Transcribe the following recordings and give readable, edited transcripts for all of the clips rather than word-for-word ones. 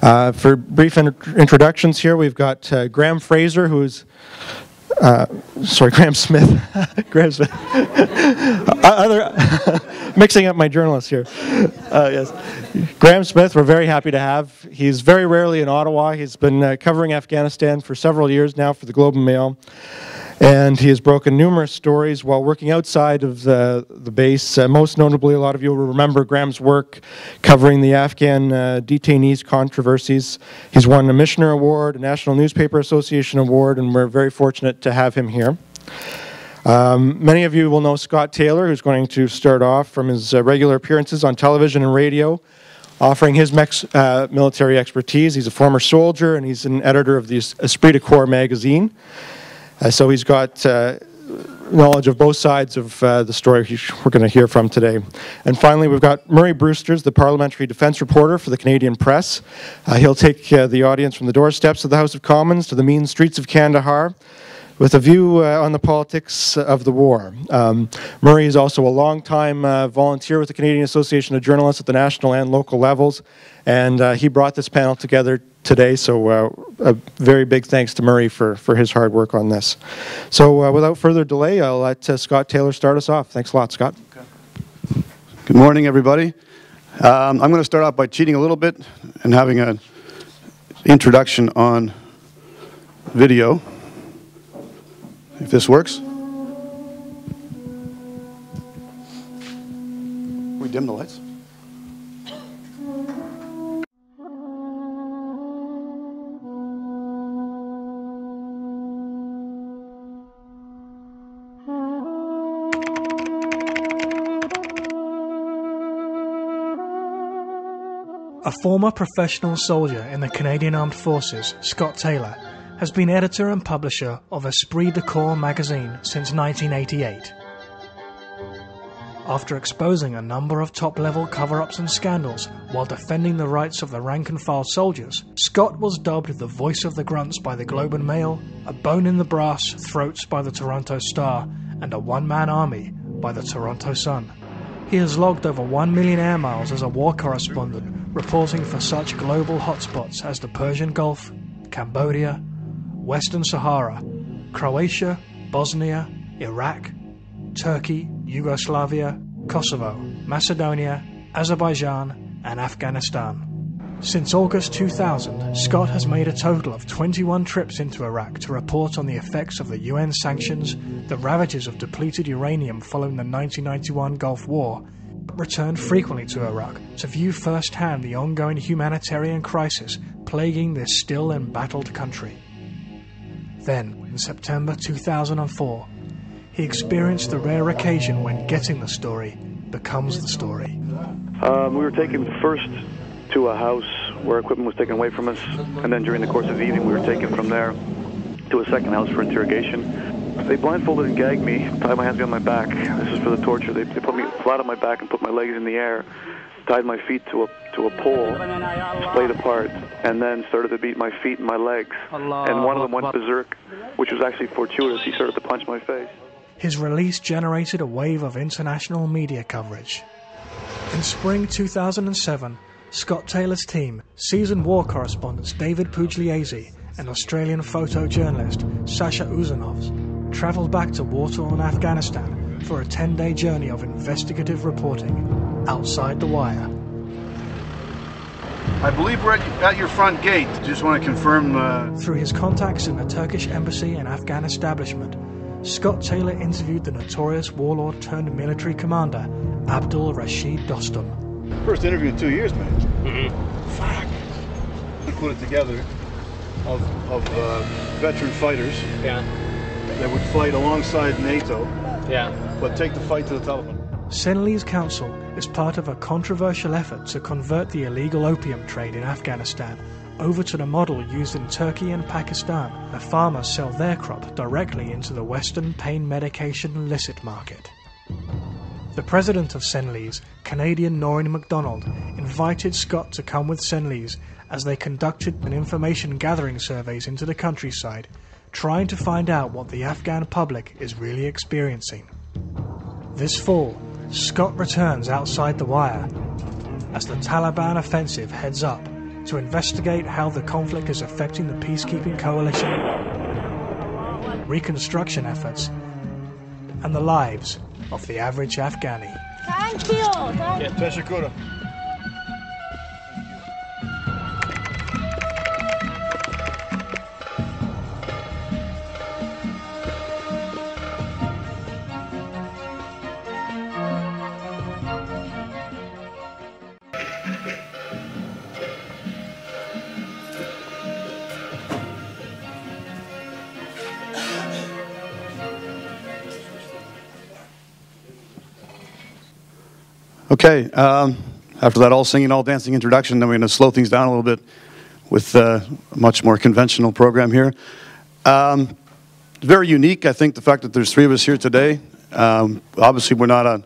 For brief introductions here, we've got Graeme Fraser, who's Graeme Smith. Graeme Smith. Mixing up my journalists here. Yes, Graeme Smith. We're very happy to have. He's very rarely in Ottawa. He's been covering Afghanistan for several years now for the Globe and Mail, and he has broken numerous stories while working outside of the base. Most notably, a lot of you will remember Graeme's work covering the Afghan detainees controversies. He's won a Missioner Award, a National Newspaper Association Award, and we're very fortunate to have him here. Many of you will know Scott Taylor, who's going to start off from his regular appearances on television and radio, offering his military expertise. He's a former soldier, and he's an editor of the Esprit De Corps magazine. So he's got knowledge of both sides of the story we're going to hear from today. And finally, we've got Murray Brewster, the parliamentary defence reporter for the Canadian Press. He'll take the audience from the doorsteps of the House of Commons to the mean streets of Kandahar with a view on the politics of the war. Murray is also a long-time volunteer with the Canadian Association of Journalists at the national and local levels, and he brought this panel together today, so a very big thanks to Murray for his hard work on this. So without further delay, I'll let Scott Taylor start us off. Thanks a lot, Scott. Okay. Good morning, everybody. I'm going to start off by cheating a little bit and having an introduction on video, if this works. We dim the lights. A former professional soldier in the Canadian Armed Forces, Scott Taylor, has been editor and publisher of Esprit De Corps magazine since 1988. After exposing a number of top-level cover-ups and scandals while defending the rights of the rank-and-file soldiers, Scott was dubbed the voice of the grunts by the Globe and Mail, a bone in the brass throats by the Toronto Star, and a one-man army by the Toronto Sun. He has logged over 1 million air miles as a war correspondent, reporting for such global hotspots as the Persian Gulf, Cambodia, Western Sahara, Croatia, Bosnia, Iraq, Turkey, Yugoslavia, Kosovo, Macedonia, Azerbaijan, and Afghanistan. Since August 2000, Scott has made a total of 21 trips into Iraq to report on the effects of the UN sanctions, the ravages of depleted uranium following the 1991 Gulf War, but returned frequently to Iraq to view firsthand the ongoing humanitarian crisis plaguing this still embattled country. Then, in September 2004, he experienced the rare occasion when getting the story becomes the story. We were taken first to a house where equipment was taken away from us, and then during the course of the evening we were taken from there to a second house for interrogation. They blindfolded and gagged me, tied my hands behind my back. This is for the torture. They put me flat on my back and put my legs in the air, tied my feet to a pole, splayed apart, and then started to beat my feet and my legs. And one of them went berserk, which was actually fortuitous. He started to punch my face. His release generated a wave of international media coverage. In spring 2007, Scott Taylor's team, seasoned war correspondents David Pugliese and Australian photojournalist Sasha Uzunov, travelled back to war-torn Afghanistan for a 10-day journey of investigative reporting outside the wire. I believe we're at your front gate. Just want to confirm... Through his contacts in the Turkish embassy and Afghan establishment, Scott Taylor interviewed the notorious warlord-turned-military commander Abdul Rashid Dostum. First interview in 2 years, man. Mm-hmm. Fuck. We put it together of veteran fighters. Yeah. That would fight alongside NATO. Yeah. But take the fight to the Taliban. Senli's council is part of a controversial effort to convert the illegal opium trade in Afghanistan over to the model used in Turkey and Pakistan, where farmers sell their crop directly into the Western pain medication illicit market. The president of Senli's, Canadian Noreen MacDonald, invited Scott to come with Senli's as they conducted an information gathering surveys into the countryside, trying to find out what the Afghan public is really experiencing. This fall, Scott returns outside the wire as the Taliban offensive heads up to investigate how the conflict is affecting the peacekeeping coalition, reconstruction efforts, and the lives of the average Afghani. Thank you. Okay, after that all singing, all dancing introduction, then we're going to slow things down a little bit with a much more conventional program here. Very unique, I think, the fact that there's three of us here today. Obviously, we're not a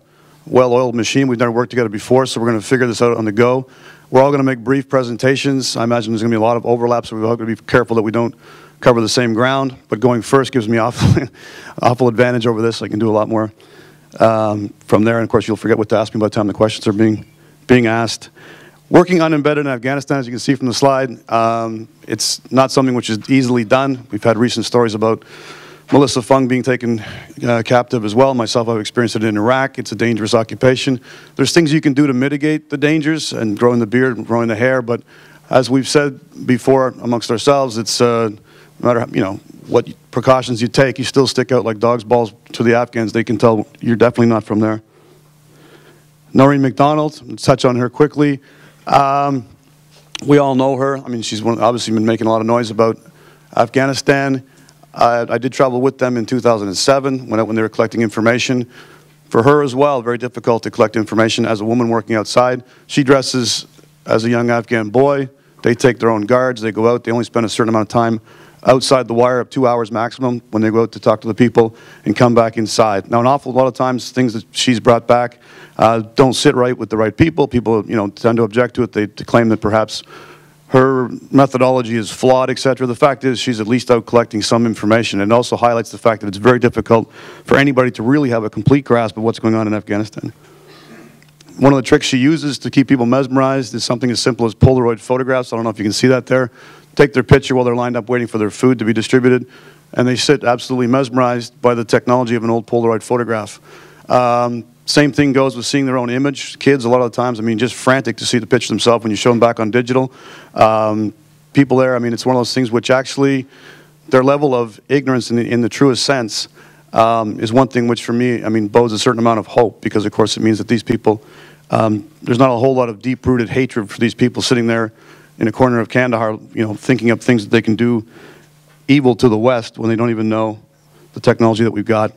well-oiled machine. We've never worked together before, so we're going to figure this out on the go. We're all going to make brief presentations. I imagine there's going to be a lot of overlap, so we're all going to be careful that we don't cover the same ground. But going first gives me awful advantage over this. I can do a lot more from there. And of course, you'll forget what to ask me by the time the questions are being asked. Working unembedded in Afghanistan, as you can see from the slide, it's not something which is easily done. We've had recent stories about Melissa Fung being taken captive as well. Myself, I've experienced it in Iraq. It's a dangerous occupation. There's things you can do to mitigate the dangers, and growing the beard, and growing the hair, but as we've said before amongst ourselves, it's no matter what precautions you take, you still stick out like dog's balls to the Afghans. They can tell you're definitely not from there. Noreen MacDonald, let's touch on her quickly. We all know her. I mean, she's obviously been making a lot of noise about Afghanistan. I did travel with them in 2007 when they were collecting information. For her as well, very difficult to collect information as a woman working outside. She dresses as a young Afghan boy. They take their own guards. They go out. They only spend a certain amount of time outside the wire, of 2 hours maximum, when they go out to talk to the people and come back inside. Now, an awful lot of times, things that she's brought back don't sit right with the right people. People, tend to object to it. They claim that perhaps her methodology is flawed, etc. The fact is, she's at least out collecting some information. It also highlights the fact that it's very difficult for anybody to really have a complete grasp of what's going on in Afghanistan. One of the tricks she uses to keep people mesmerized is something as simple as Polaroid photographs. I don't know if you can see that there. Take their picture while they're lined up waiting for their food to be distributed, and they sit absolutely mesmerized by the technology of an old Polaroid photograph. Same thing goes with seeing their own image. Kids, a lot of the times, just frantic to see the picture themselves when you show them back on digital. People there, it's one of those things which actually, their level of ignorance in the truest sense is one thing which for me, bodes a certain amount of hope, because of course it means that these people, there's not a whole lot of deep-rooted hatred for these people sitting there in a corner of Kandahar, thinking up things that they can do evil to the West when they don't even know the technology that we've got.